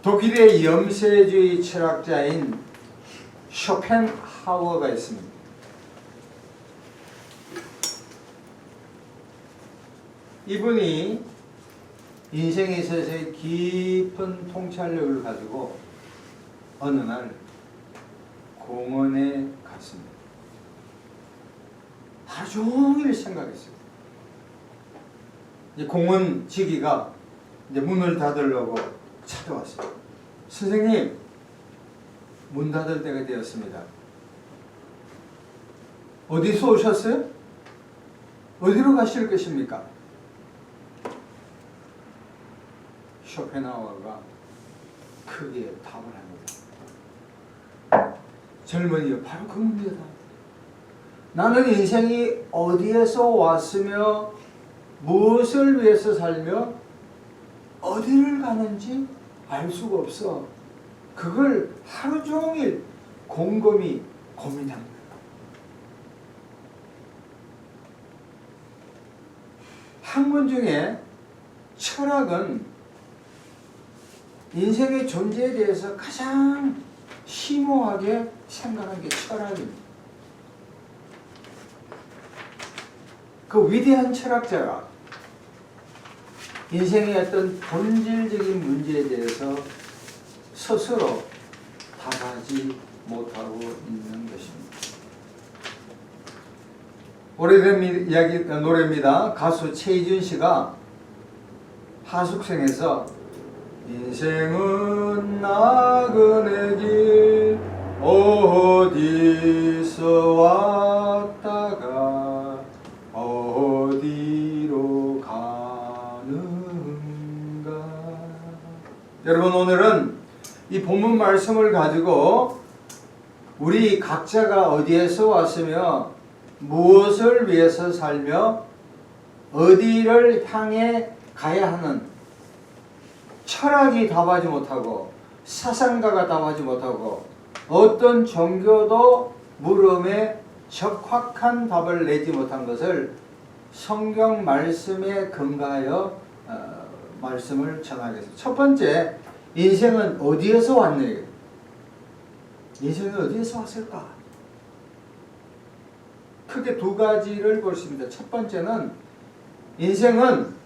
독일의 염세주의 철학자인 쇼펜하우어가 있습니다. 이분이 인생에 있어서의 깊은 통찰력을 가지고 어느 날 공원에 갔습니다. 하루 종일 생각했어요. 이제 공원 지기가 이제 문을 닫으려고 찾아왔어요. 선생님, 문 닫을 때가 되었습니다. 어디서 오셨어요? 어디로 가실 것입니까? 쇼펜하우어가 크게 답을 합니다. 젊은이여, 바로 그 문제다. 나는 인생이 어디에서 왔으며 무엇을 위해서 살며 어디를 가는지 알 수가 없어. 그걸 하루 종일 곰곰이 고민합니다. 학문 중에 철학은 인생의 존재에 대해서 가장 심오하게 생각하는 게 철학입니다. 그 위대한 철학자가 인생의 어떤 본질적인 문제에 대해서 스스로 답하지 못하고 있는 것입니다. 오래된 노래입니다. 가수 최희준 씨가 하숙생에서 인생은 나그네 길 어디서 왔다가 어디로 가는가. 여러분, 오늘은 이 본문 말씀을 가지고 우리 각자가 어디에서 왔으며 무엇을 위해서 살며 어디를 향해 가야 하는, 철학이 답하지 못하고 사상가가 답하지 못하고 어떤 종교도 물음에 적확한 답을 내지 못한 것을 성경 말씀에 근거하여 말씀을 전하겠습니다. 첫 번째, 인생은 어디에서 왔느냐? 인생은 어디에서 왔을까? 크게 두 가지를 볼 수 있습니다. 첫 번째는 인생은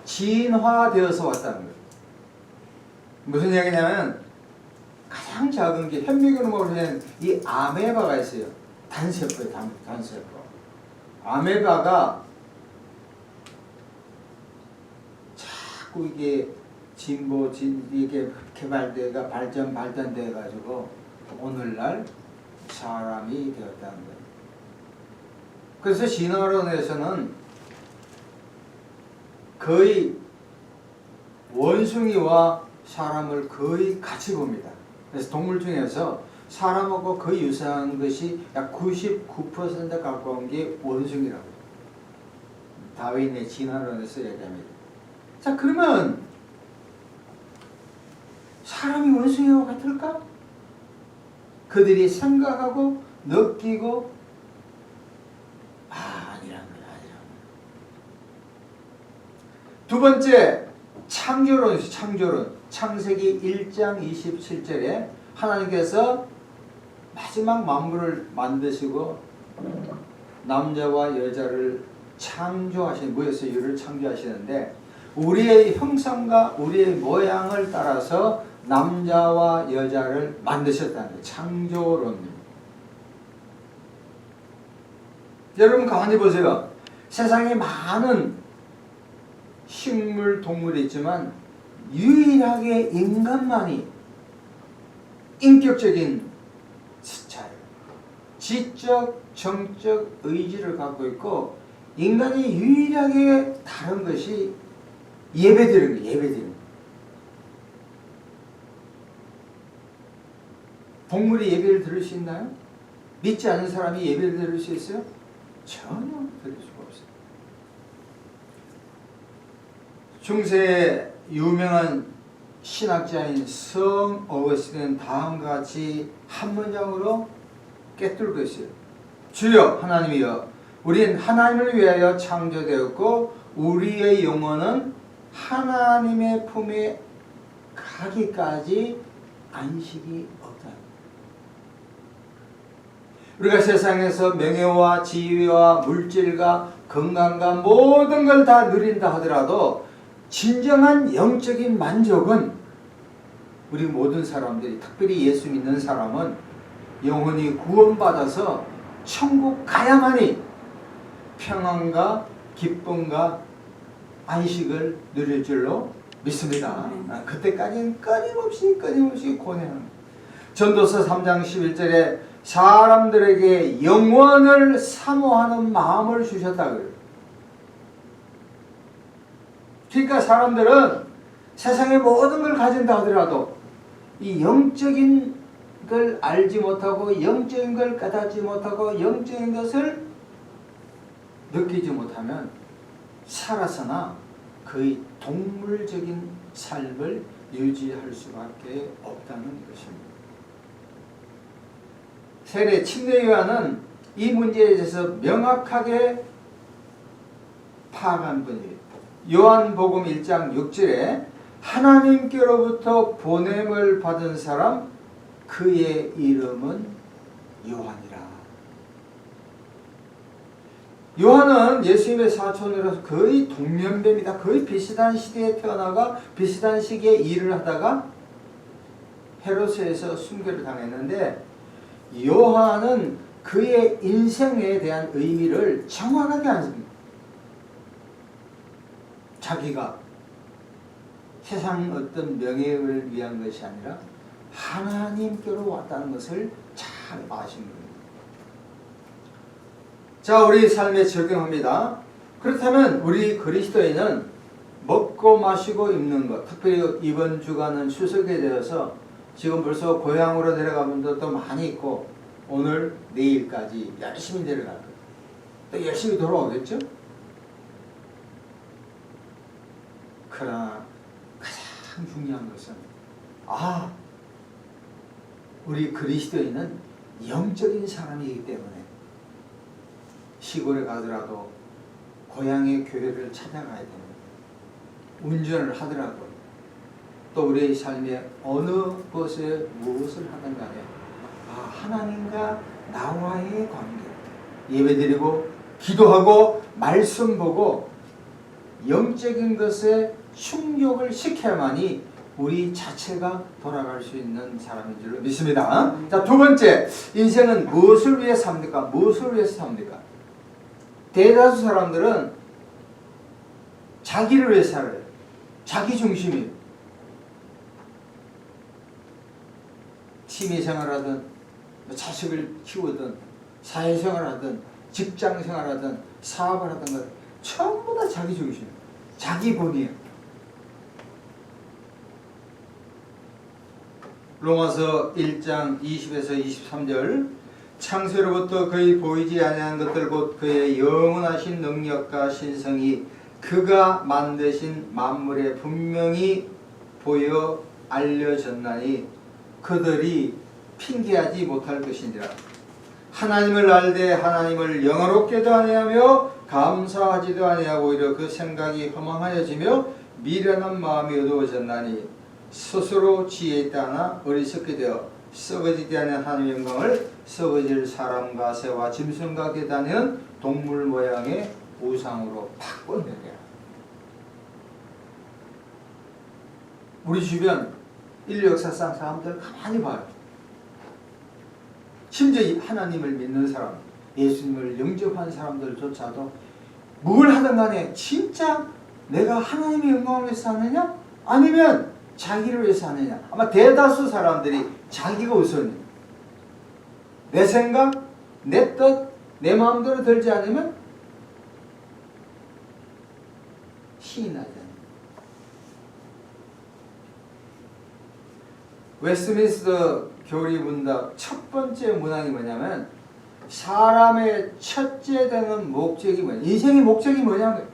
진화되어서 왔다는 거예요. 무슨 얘기냐면 가장 작은 게 현미경으로 보면 이 아메바가 있어요. 단세포예요. 단세포. 아메바가 자꾸 이게 이게 개발돼가 발전돼 가지고 오늘날 사람이 되었다는 거예요. 그래서 진화론에서는 거의 원숭이와 사람을 거의 같이 봅니다. 그래서 동물 중에서 사람하고 거의 유사한 것이 약 99% 가까운 게 원숭이라고. 다윈의 진화론에서 얘기합니다. 자, 그러면 사람이 원숭이와 같을까? 그들이 생각하고 느끼고 아니란 거야. 두 번째, 창조론이죠. 창조론. 창세기 1장 27절에 하나님께서 마지막 만물을 만드시고 남자와 여자를 창조하신, 무에서 유를 창조하시는데 우리의 형상과 우리의 모양을 따라서 남자와 여자를 만드셨다는 거예요. 창조론입니다. 여러분 가만히 보세요. 세상에 많은 식물, 동물이 있지만 유일하게 인간만이 인격적인 스타일, 지적, 정적 의지를 갖고 있고 인간이 유일하게 다른 것이 예배드리는 거예요. 예배드리는 거예요. 동물이 예배를 드릴 수 있나요? 믿지 않는 사람이 예배를 드릴 수 있어요? 전혀 드릴 수가 없어요. 중세의 유명한 신학자인 성 어거스틴은 다음과 같이 한 문장으로 꿰뚫고 있어요. 주여 하나님이여, 우린 하나님을 위하여 창조되었고 우리의 영혼은 하나님의 품에 자기까지 안식이 없다. 우리가 세상에서 명예와 지위와 물질과 건강과 모든 걸 다 누린다 하더라도 진정한 영적인 만족은 우리 모든 사람들이, 특별히 예수 믿는 사람은 영혼이 구원받아서 천국 가야만이 평안과 기쁨과 안식을 누릴 줄로 믿습니다. 그때까지는 끊임없이 고뇌합니다. 전도서 3장 11절에 사람들에게 영원을 사모하는 마음을 주셨다 그래요. 그러니까 사람들은 세상의 모든 걸 가진다 하더라도 이 영적인 걸 알지 못하고 영적인 걸 깨닫지 못하고 영적인 것을 느끼지 못하면 살아서나 거의 동물적인 삶을 유지할 수밖에 없다는 것입니다. 세례 침례요한은 이 문제에 대해서 명확하게 파악한 분이에요. 요한복음 1장 6절에 하나님께로부터 보냄을 받은 사람 그의 이름은 요한이라. 요한은 예수님의 사촌으로서 거의 동년배입니다. 거의 비슷한 시대에 태어나가 비슷한 시기에 일을 하다가 헤롯에서 순교를 당했는데 요한은 그의 인생에 대한 의미를 정확하게 안습니다. 자기가 세상 어떤 명예를 위한 것이 아니라 하나님께로 왔다는 것을 잘 아신 겁니다. 자, 우리 삶에 적용합니다. 그렇다면 우리 그리스도인은 먹고 마시고 입는 것, 특별히 이번 주간은 추석에 대해서 지금 벌써 고향으로 내려가는 분들도 많이 있고 오늘 내일까지 열심히 내려갈 거예요. 또 열심히 돌아오겠죠? 그러나 가장 중요한 것은 우리 그리스도인은 영적인 사람이기 때문에 시골에 가더라도 고향의 교회를 찾아가야 됩니다. 운전을 하더라도 또 우리의 삶에 어느 곳에 무엇을 하든 간에 하나님과 나와의 관계, 예배드리고 기도하고 말씀 보고 영적인 것에 충족을 시켜야만이 우리 자체가 돌아갈 수 있는 사람인 줄로 믿습니다. 자, 두 번째, 인생은 무엇을 위해 삽니까? 무엇을 위해서 삽니까? 대다수 사람들은 자기를 위해 살아요. 자기 중심이에요. 취미생활하든 자식을 키우든 사회생활하든 직장생활하든 사업을 하든 것 전부 다 자기 중심이에요. 자기본이에요. 로마서 1장 20에서 23절 창세로부터 그의 보이지 아니한 것들 곧 그의 영원하신 능력과 신성이 그가 만드신 만물에 분명히 보여 알려졌나니 그들이 핑계하지 못할 것이니라. 하나님을 알되 하나님을 영화롭게도 아니하며 감사하지도 아니하고 오히려 그 생각이 허망하여지며 미련한 마음이 어두워졌나니 스스로 지혜 있다 하나 어리석게 되어 썩어지지 않은 하나님의 영광을 썩어질 사람과 새와 짐승과 계다는 동물 모양의 우상으로 바꿔내려. 우리 주변 인류 역사상 사람들 가만히 봐요. 심지어 하나님을 믿는 사람, 예수님을 영접한 사람들조차도 뭘 하든 간에 진짜 내가 하나님의 영광을 위해서 하느냐? 아니면 자기를 위해서 하느냐? 아마 대다수 사람들이 자기가 우선이에요. 내 생각, 내 뜻, 내 마음대로 들지 않으면 신이 나지 않아요. 웨스트민스터 교리 문답 첫 번째 문항이 뭐냐면 사람의 첫째 되는 목적이 뭐냐, 인생의 목적이 뭐냐는 거예요.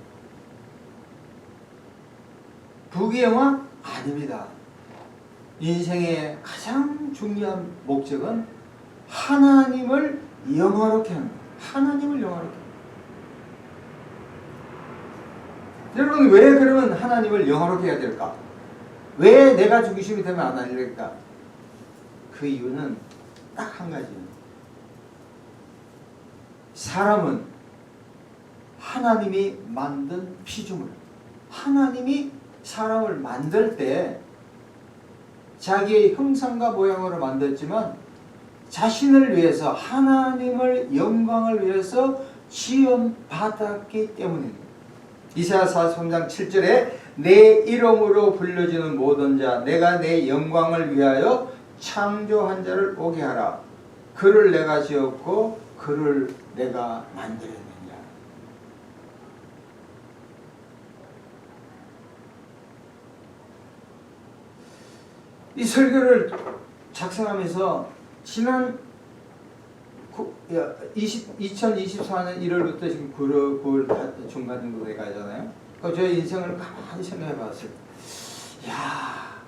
부귀영화? 아닙니다. 인생의 가장 중요한 목적은 하나님을 영화롭게 하는 거예요. 하나님을 영화롭게 하는 거예요. 여러분 왜 그러면 하나님을 영화롭게 해야 될까? 왜 내가 중심이 되면 안 할까? 그 이유는 딱 한 가지예요. 사람은 하나님이 만든 피조물. 하나님이 사람을 만들 때 자기의 형상과 모양으로 만들었지만 자신을 위해서, 하나님을 영광을 위해서 지음받았기 때문입니다. 이사야 43장 7절에 내 이름으로 불려지는 모든 자 내가 내 영광을 위하여 창조한 자를 오게 하라. 그를 내가 지었고 그를 내가 만들었느냐. 이 설교를 작성하면서 지난 2024년 1월부터 지금 9월 중간 정도 돼가잖아요. 그러니까 저의 인생을 가만히 생각해 봤어요. 야,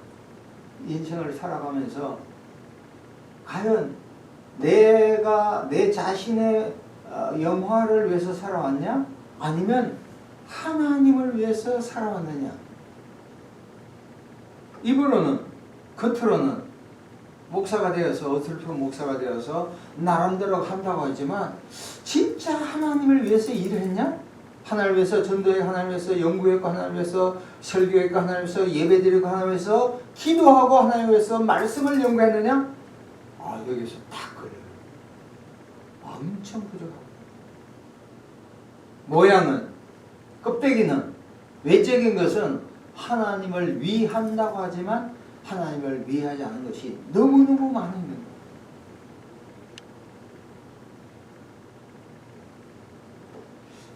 인생을 살아가면서 과연 내가 내 자신의 영화를 위해서 살아왔냐? 아니면 하나님을 위해서 살아왔느냐? 입으로는, 겉으로는 목사가 되어서, 어설픈 목사가 되어서 나름대로 한다고 하지만 진짜 하나님을 위해서 일을 했냐? 하나님을 위해서 전도했고, 하나님을 위해서 연구했고, 하나님을 위해서 설교했고, 하나님을 위해서 예배드리고, 하나님을 위해서 기도하고, 하나님을 위해서 말씀을 연구했느냐? 여기서 딱 걸려요. 엄청 부족하고. 모양은, 껍데기는, 외적인 것은 하나님을 위한다고 하지만 하나님을 위하지 않은 것이 너무너무 많은 겁니다.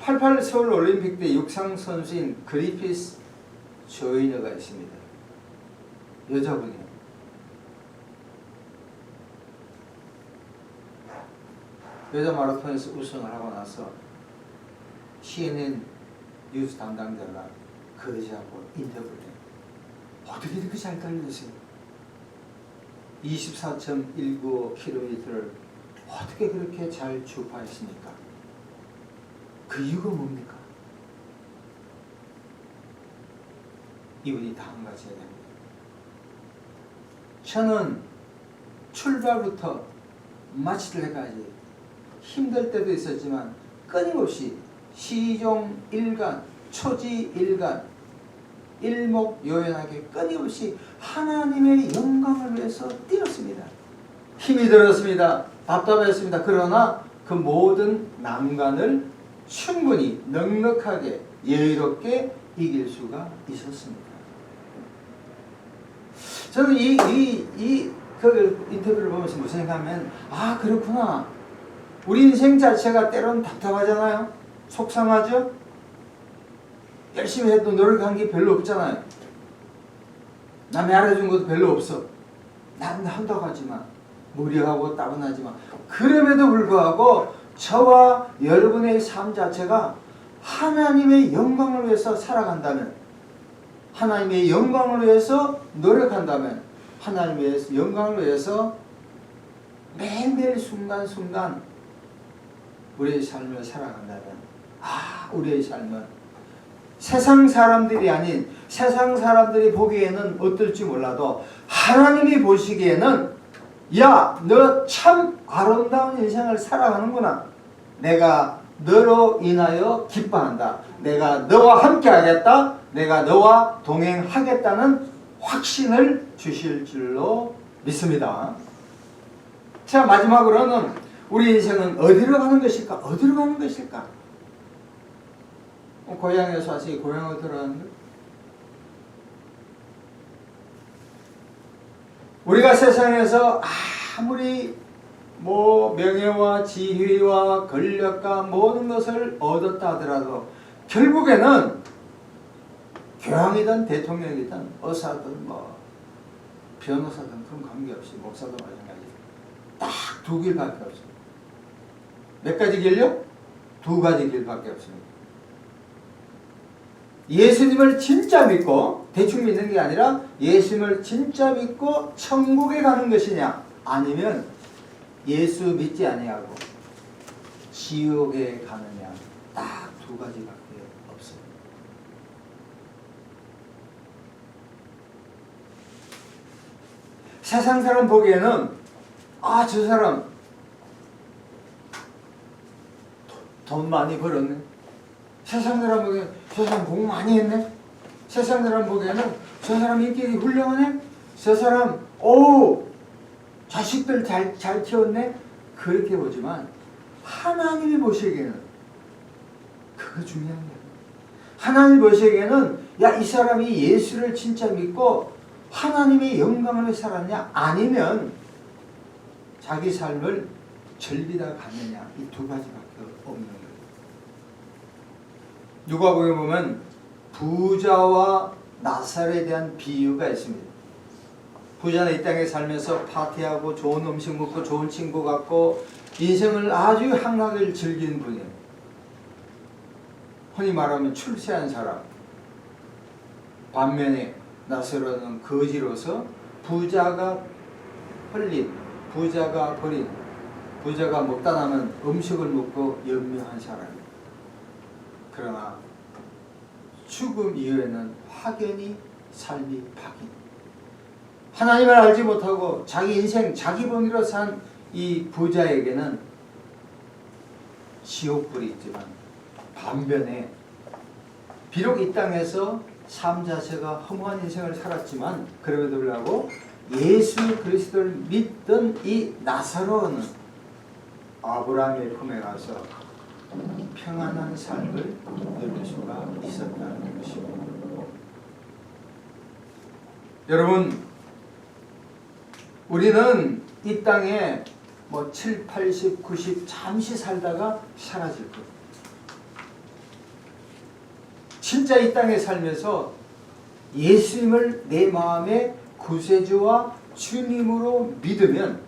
(88) 서울 올림픽 때 육상 선수인 그리피스 조이너가 있습니다. 여자분이에요. 여자 마라톤에서 우승을 하고 나서 CNN 뉴스 담당자가 그 여자하고 인터뷰를 해요. 어떻게 이렇게 잘 달리세요? 24.19km를 어떻게 그렇게 잘 주파했습니까? 그 이유가 뭡니까? 이분이 다 한 가지 해야 됩니다. 저는 출발부터 마칠 때까지 힘들 때도 있었지만 끊임없이 시종일관, 초지일관, 일목요연하게 끊임없이 하나님의 영광을 위해서 뛰었습니다. 힘이 들었습니다. 답답했습니다. 그러나 그 모든 난관을 충분히 넉넉하게 여유롭게 이길 수가 있었습니다. 저는 그 인터뷰를 보면서 무슨 생각하면 그렇구나. 우리 인생 자체가 때로는 답답하잖아요. 속상하죠? 열심히 해도 노력한 게 별로 없잖아요. 남이 알아준 것도 별로 없어. 난 한다고 하지만 무리하고 따분하지만 그럼에도 불구하고 저와 여러분의 삶 자체가 하나님의 영광을 위해서 살아간다면, 하나님의 영광을 위해서 노력한다면, 하나님의 영광을 위해서 매일매일 순간순간 우리의 삶을 살아간다면 우리의 삶은 세상 사람들이 아닌, 세상 사람들이 보기에는 어떨지 몰라도 하나님이 보시기에는 야, 너 참 아름다운 인생을 살아가는구나. 내가 너로 인하여 기뻐한다. 내가 너와 함께 하겠다. 내가 너와 동행하겠다는 확신을 주실 줄로 믿습니다. 자, 마지막으로는 우리 인생은 어디로 가는 것일까? 어디로 가는 것일까? 고향에서 왔으니 고향으로 들어가는 거. 우리가 세상에서 아무리 명예와 지위와 권력과 모든 것을 얻었다 하더라도 결국에는 교황이든 대통령이든 의사든 변호사든 그런 관계없이 목사도 마찬가지. 딱 두 길밖에 없습니다. 몇 가지 길요? 두 가지 길밖에 없습니다. 예수님을 진짜 믿고 대충 믿는 게 아니라 예수님을 진짜 믿고 천국에 가는 것이냐, 아니면 예수 믿지 아니하고 지옥에 가느냐, 딱 두 가지밖에 없습니다. 세상 사람 보기에는 아, 저 사람 돈 많이 벌었네. 세상 사람 보기에는 저 사람 공부 많이 했네. 세상 사람 보기에는 저 사람 인격이 훌륭하네. 저 사람 자식들 잘 키웠네. 그렇게 보지만 하나님이 보시기에는 그거 중요한 거예요. 하나님 보시기에는 야, 이 사람이 예수를 진짜 믿고 하나님의 영광을 위해 살았냐, 아니면 자기 삶을 즐기다 갔느냐, 이 두 가지밖에 없는 거예요. 누가복음에 보면 부자와 나사로에 대한 비유가 있습니다. 부자는 이 땅에 살면서 파티하고 좋은 음식 먹고 좋은 친구 갖고 인생을 아주 향락을 즐기는 분이에요. 흔히 말하면 출세한 사람. 반면에 나사로는 거지로서 부자가 흘린, 부자가 버린, 부자가 먹다 남은 음식을 먹고 연명한 사람이에요. 그러나 죽음 이후에는 확연히 삶이 바뀐, 하나님을 알지 못하고 자기 인생 자기 번기로 산 이 부자에게는 지옥불이 있지만, 반면에 비록 이 땅에서 삶 자체가 허무한 인생을 살았지만 그럼에도 불구하고 예수 그리스도를 믿던 이 나사로는 아브라함의 품에 가서 평안한 삶을 누릴 수가 있었다는 것입니다. 여러분, 우리는 이 땅에 7, 80, 90 잠시 살다가 사라질 거예요. 진짜 이 땅에 살면서 예수님을 내 마음의 구세주와 주님으로 믿으면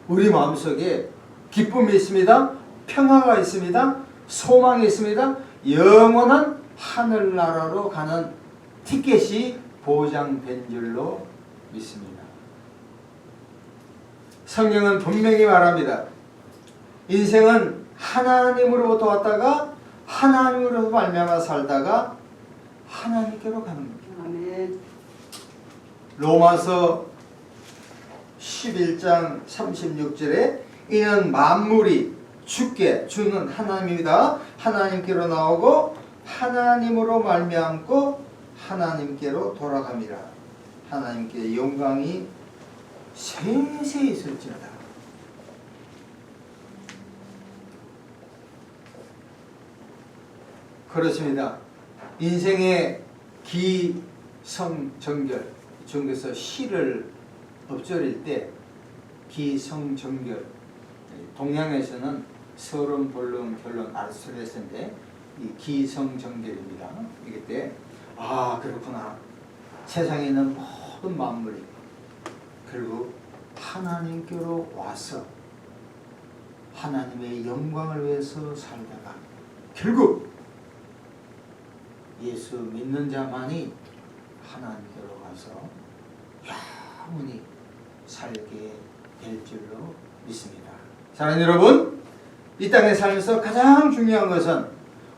우리 마음속에 기쁨이 있습니다. 평화가 있습니다. 소망이 있습니다. 영원한 하늘나라로 가는 티켓이 보장된 줄로 믿습니다. 성경은 분명히 말합니다. 인생은 하나님으로부터 왔다가 하나님으로부터 말미암아 살다가 하나님께로 가는 겁니다. 아멘. 로마서 11장 36절에 이는 만물이 주께, 주는 하나님입니다. 하나님께로 나오고 하나님으로 말미암고 하나님께로 돌아갑니다. 하나님께 영광이 세세히 있을지어다. 그렇습니다. 인생의 기성정결, 중국에서 시를 엎조릴 때 기성정결, 동양에서는 서론, 본론, 결론, 아리스토텔레스인데 이 기성정결입니다. 이게 때 그렇구나. 세상에 있는 모든 만물이 결국 하나님께로 와서 하나님의 영광을 위해서 살다가 결국 예수 믿는 자만이 하나님께로 가서 영원히 살게 될 줄로 믿습니다. 사랑하는 여러분, 이 땅에 살면서 가장 중요한 것은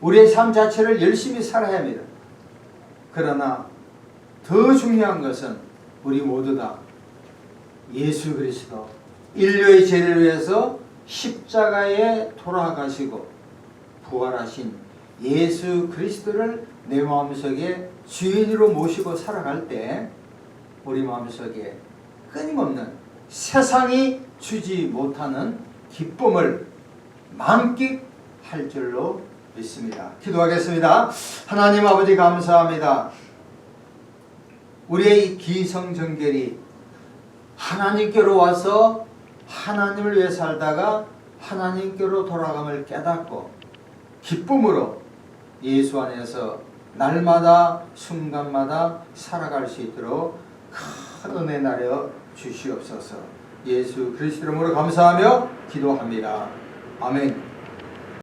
우리의 삶 자체를 열심히 살아야 합니다. 그러나 더 중요한 것은 우리 모두 다 예수 그리스도 인류의 죄를 위해서 십자가에 돌아가시고 부활하신 예수 그리스도를 내 마음속에 주인으로 모시고 살아갈 때 우리 마음속에 끊임없는 세상이 주지 못하는 기쁨을 만끽할 줄로 믿습니다. 기도하겠습니다. 하나님 아버지, 감사합니다. 우리의 기성정결이 하나님께로 와서 하나님을 위해 살다가 하나님께로 돌아감을 깨닫고 기쁨으로 예수 안에서 날마다 순간마다 살아갈 수 있도록 큰 은혜 나려 주시옵소서. 예수 그리스도 이름으로 감사하며 기도합니다. 아멘.